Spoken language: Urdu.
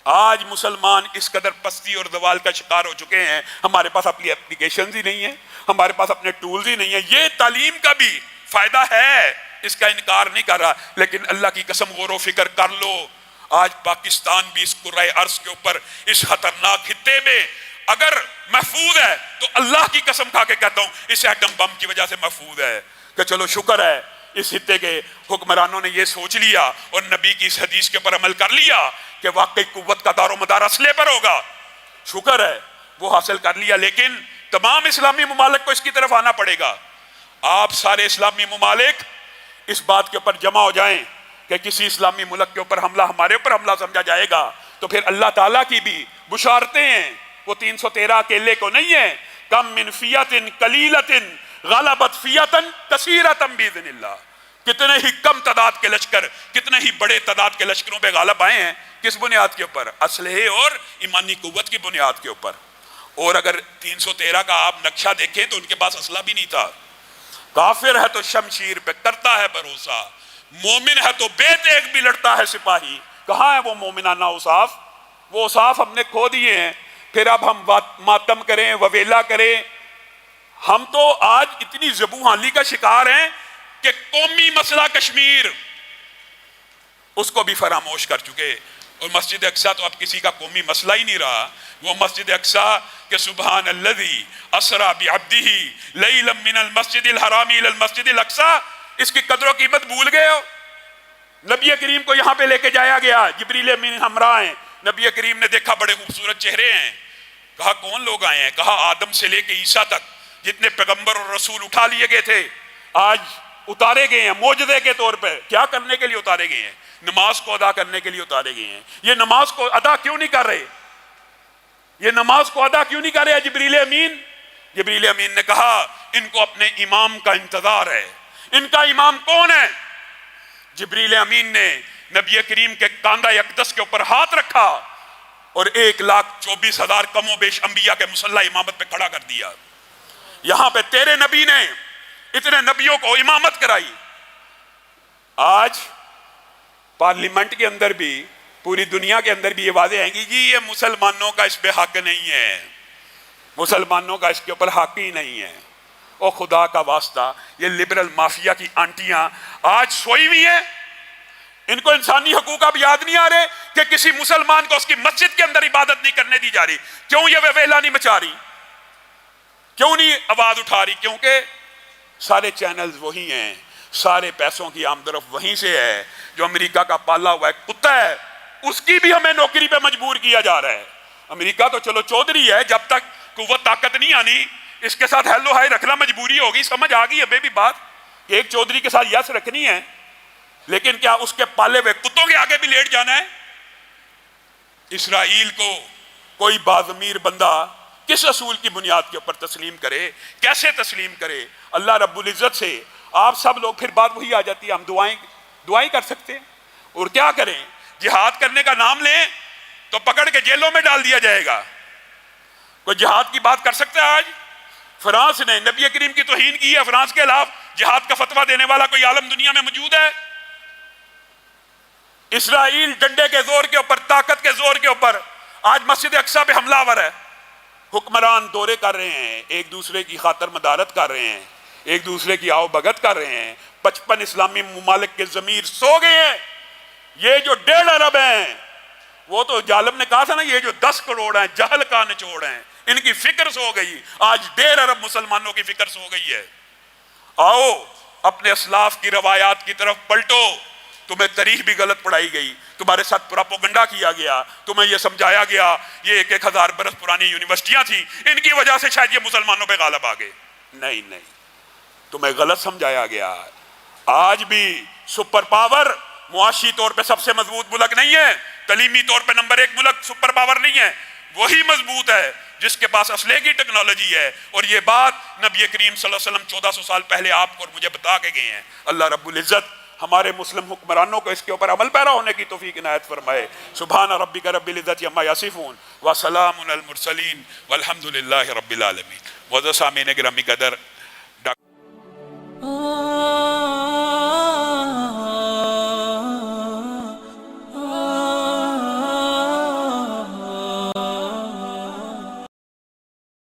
آج مسلمان اس قدر پستی اور زوال کا شکار ہو چکے ہیں، ہمارے پاس اپنی اپلیکیشنز ہی نہیں ہیں، ہمارے پاس اپنے ٹولز ہی نہیں ہیں۔ یہ تعلیم کا بھی فائدہ ہے، اس کا انکار نہیں کر رہا، لیکن اللہ کی قسم غور و فکر کر لو، آج پاکستان بھی اس کرۂ ارض کے اوپر اس خطرناک خطے میں اگر محفوظ ہے تو اللہ کی قسم کھا کے کہتا ہوں اس ایٹم بم کی وجہ سے محفوظ ہے۔ کہ چلو شکر ہے اس خطے کے حکمرانوں نے یہ سوچ لیا اور نبی کی اس حدیث کے اوپر عمل کر لیا کہ واقعی قوت کا دار و مدار اسلحے پر ہوگا، شکر ہے وہ حاصل کر لیا۔ لیکن تمام اسلامی ممالک کو اس کی طرف آنا پڑے گا۔ آپ سارے اسلامی ممالک اس بات کے اوپر جمع ہو جائیں کہ کسی اسلامی ملک کے اوپر حملہ ہمارے اوپر حملہ سمجھا جائے گا تو پھر اللہ تعالیٰ کی بھی بشارتیں ہیں، وہ 313 اکیلے کو نہیں ہے۔ کم من فیۃ قلیلۃ غلبت فیۃ کثیرۃ باذن اللہ، کتنے ہی کم تعداد کے لشکر کتنے ہی بڑے تعداد کے لشکروں پہ غالب آئے ہیں، کس بنیاد کے اوپر؟ اسلحے اور ایمانی قوت کی بنیاد کے اوپر۔ اور اگر 313 کا آپ نقشہ دیکھیں تو ان کے پاس اسلحہ بھی نہیں تھا۔ کافر ہے تو شمشیر پہ کرتا ہے بھروسہ، مومن ہے تو بے تیغ بھی لڑتا ہے سپاہی۔ کہاں ہے وہ مومنانہ اوصاف؟ وہ اوصاف ہم نے کھو دیے ہیں۔ پھر اب ہم ماتم کریں، وویلا کریں۔ ہم تو آج اتنی ذبوحالی کا شکار ہیں کہ قومی مسئلہ کشمیر اس کو بھی فراموش کر چکے، اور مسجد اقصیٰ تو اب کسی کا قومی مسئلہ ہی نہیں رہا۔ وہ مسجد اقصیٰ کہ سبحان الذی اسریٰ بعبدہ لیلا من المسجد الحرام الی المسجد الاقصیٰ، اس کی قدر و قیمت بھول گئے ہو؟ نبی کریم کو یہاں پہ لے کے جایا گیا، جبریل امین ہمراہ ہیں، نبی کریم نے دیکھا بڑے خوبصورت چہرے ہیں، کہا کون لوگ آئے ہیں؟ کہا آدم سے لے کے عیسیٰ تک جتنے پیغمبر اور رسول اٹھا لیے گئے تھے آج اتارے گئے ہیں معجزے کے طور پہ۔ کیا کرنے کے لیے اتارے گئے ہیں؟ نماز کو ادا کرنے کے لیے اتارے گئے ہیں۔ یہ نماز کو ادا کیوں نہیں کر رہے؟ یہ نماز کو ادا کیوں نہیں کر رہے جبریل امین؟ جبریل امین نے کہا ان کو اپنے امام کا انتظار ہے۔ ان کا امام کون ہے؟ جبریل امین نے نبی کریم کے کاندھہ اقدس کے اوپر ہاتھ رکھا اور 1,24,000 کم و بیش انبیاء کے مسلح امامت پہ کھڑا کر دیا۔ یہاں پہ تیرے نبی نے اتنے نبیوں کو امامت کرائی۔ آج پارلیمنٹ کے اندر بھی، پوری دنیا کے اندر بھی یہ واضح ہے کہ جی یہ مسلمانوں کا اس پہ حق نہیں ہے، مسلمانوں کا اس کے اوپر حق ہی نہیں ہے۔ او خدا کا واسطہ، یہ لبرل مافیا کی آنٹیاں آج سوئی ہوئی ہیں، ان کو انسانی حقوق اب یاد نہیں آ رہے کہ کسی مسلمان کو اس کی مسجد کے اندر عبادت نہیں کرنے دی جا رہی؟ کیوں یہ ویلا نہیں مچا رہی؟ کیوں نہیں آواز اٹھا رہی؟ کیونکہ سارے چینلز وہی ہیں، سارے پیسوں کی آمدرف وہیں سے ہے۔ جو امریکہ کا پالا ہوا ہے کتا ہے، اس کی بھی ہمیں نوکری پہ مجبور کیا جا رہا ہے۔ امریکہ تو چلو چودھری ہے، جب تک قوت طاقت نہیں آنی اس کے ساتھ ہیلو ہائی رکھنا مجبوری ہوگی۔ سمجھ آ گئی ہمیں بھی بات کہ ایک چودھری کے ساتھ یس رکھنی ہے، لیکن کیا اس کے پالے ہوئے کتوں کے آگے بھی لیٹ جانا ہے؟ اسرائیل کو کوئی باضمیر بندہ کس اصول کی بنیاد کے اوپر تسلیم کرے؟ کیسے تسلیم کرے؟ اللہ رب العزت سے آپ سب لوگ، پھر بات وہی آ جاتی ہے، ہم دعائیں کر سکتے ہیں اور کیا کریں؟ جہاد کرنے کا نام لیں تو پکڑ کے جیلوں میں ڈال دیا جائے گا۔ کوئی جہاد کی بات کر سکتا ہے؟ آج فرانس نے نبی کریم کی توہین کی ہے، فرانس کے خلاف جہاد کا فتویٰ دینے والا کوئی عالم دنیا میں موجود ہے؟ اسرائیل ڈنڈے کے زور کے اوپر، طاقت کے زور کے اوپر آج مسجد اقصیٰ پہ حملہ آور ہے۔ حکمران دورے کر رہے ہیں، ایک دوسرے کی خاطر مدارت کر رہے ہیں، ایک دوسرے کی آؤ بھگت کر رہے ہیں۔ 55 اسلامی ممالک کے ضمیر سو گئے ہیں۔ یہ جو 1.5 ارب ہیں، وہ تو ظالم نے کہا تھا نا، یہ جو 10 کروڑ ہیں جہل کا نچوڑ ہیں، ان کی فکر سو گئی۔ آج 1.5 ارب مسلمانوں کی فکر سو گئی ہے۔ آؤ اپنے اسلاف کی روایات کی طرف پلٹو۔ تمہیں تاریخ بھی غلط پڑھائی گئی، تمہارے ساتھ پراپوگنڈا کیا گیا، تمہیں یہ سمجھایا گیا یہ 1,000 برس پرانی یونیورسٹیاں تھیں، ان کی وجہ سے شاید یہ مسلمانوں پہ غالب آ گئے۔ نہیں، تمہیں غلط سمجھایا گیا۔ آج بھی سپر پاور معاشی طور پہ سب سے مضبوط ملک نہیں ہے، تعلیمی طور پہ نمبر 1 ملک سپر پاور نہیں ہے، وہی مضبوط ہے جس کے پاس اسلحے کی ٹیکنالوجی ہے۔ اور یہ بات نبی کریم صلی اللہ علیہ وسلم 1400 سال پہلے آپ کو اور مجھے بتا کے گئے ہیں۔ اللہ رب العزت ہمارے مسلم حکمرانوں کو اس کے اوپر عمل پیرا ہونے کی توفیق عنایت فرمائے۔ سبحان ربک رب العزت عما یصفون وسلام علی المرسلین والحمد للہ رب العالمین۔ معزز سامعین گرامی قدر،